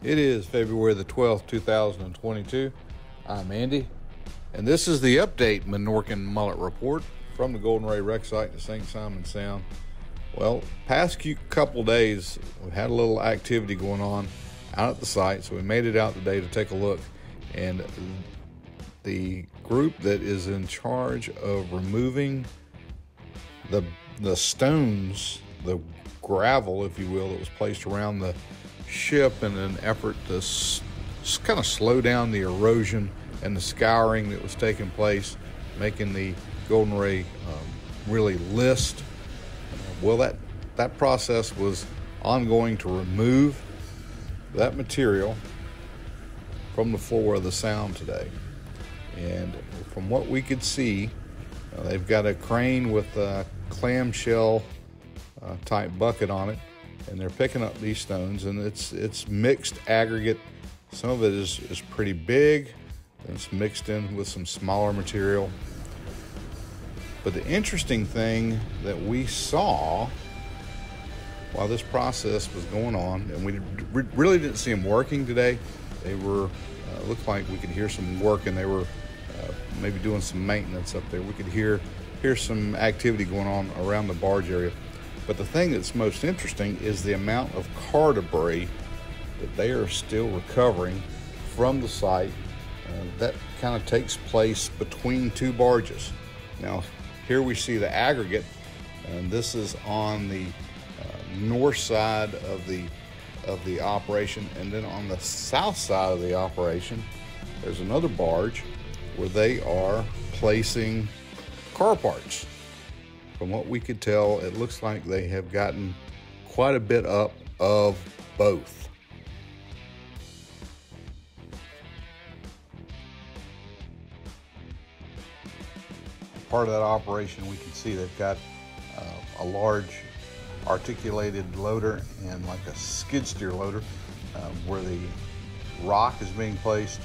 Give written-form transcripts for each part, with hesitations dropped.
It is February the 12th, 2022. I'm Andy, and this is the update Minorcan Mullet Report from the Golden Ray Rec Site to St. Simons Sound. Well, past couple days, we've had a little activity going on out at the site, so we made it out today to take a look. And the group that is in charge of removing the stones, the gravel, if you will, that was placed around the ship in an effort to kind of slow down the erosion and the scouring that was taking place, making the Golden Ray really list. Well, that process was ongoing to remove that material from the floor of the sound today. And from what we could see, they've got a crane with a clamshell type bucket on it, and they're picking up these stones, and it's mixed aggregate. Some of it is pretty big, and it's mixed in with some smaller material. But the interesting thing that we saw while this process was going on, and we really didn't see them working today. They were looked like we could hear some work, and they were maybe doing some maintenance up there. We could hear some activity going on around the barge area. But the thing that's most interesting is the amount of car debris that they are still recovering from the site. That kind of takes place between two barges. Now, here we see the aggregate, and this is on the north side of the operation, and then on the south side of the operation, there's another barge where they are placing car parts. From what we could tell, it looks like they have gotten quite a bit up of both. Part of that operation, we can see they've got a large articulated loader and like a skid steer loader where the rock is being placed.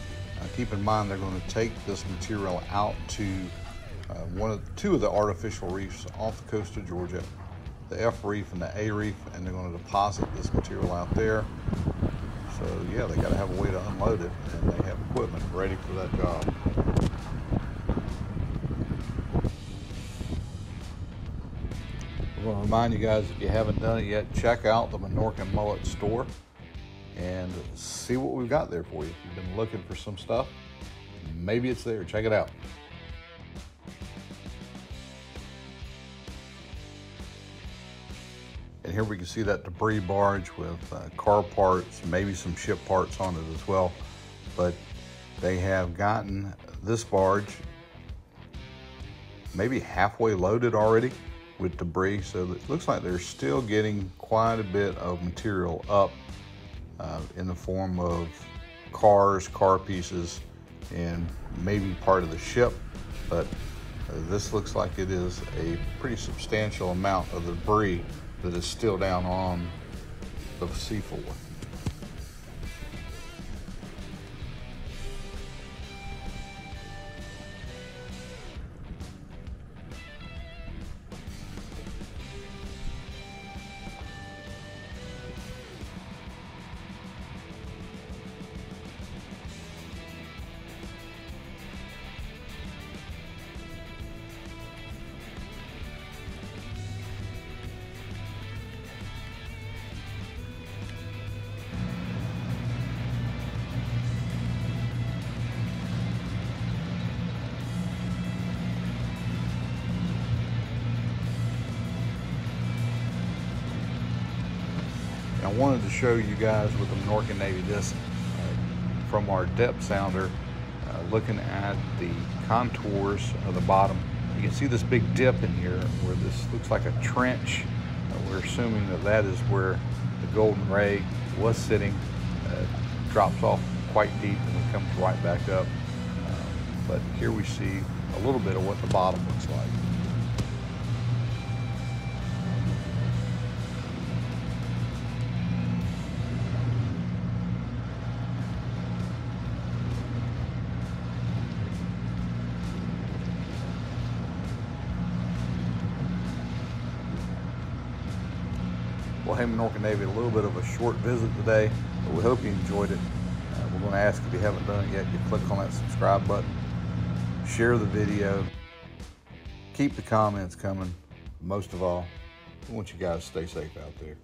Keep in mind, they're going to take this material out to two of the artificial reefs off the coast of Georgia, the F reef and the A reef, and they're going to deposit this material out there. So yeah, they got to have a way to unload it, and they have equipment ready for that job. I want to remind you guys, if you haven't done it yet, check out the Minorcan Mullet store and see what we've got there for you. If you've been looking for some stuff, maybe it's there. Check it out. And here we can see that debris barge with car parts, maybe some ship parts on it as well. But they have gotten this barge maybe halfway loaded already with debris. So it looks like they're still getting quite a bit of material up in the form of cars, car pieces, and maybe part of the ship. But this looks like it is a pretty substantial amount of debris that is still down on the seafloor. I wanted to show you guys with the Minorcan Navy this from our depth sounder, looking at the contours of the bottom. You can see this big dip in here where this looks like a trench. We're assuming that is where the Golden Ray was sitting. Drops off quite deep and it comes right back up. But here we see a little bit of what the bottom looks like. Well, hey, Minorcan Navy, a little bit of a short visit today, but we hope you enjoyed it. We're going to ask if you haven't done it yet, you click on that subscribe button, share the video, keep the comments coming. Most of all, we want you guys to stay safe out there.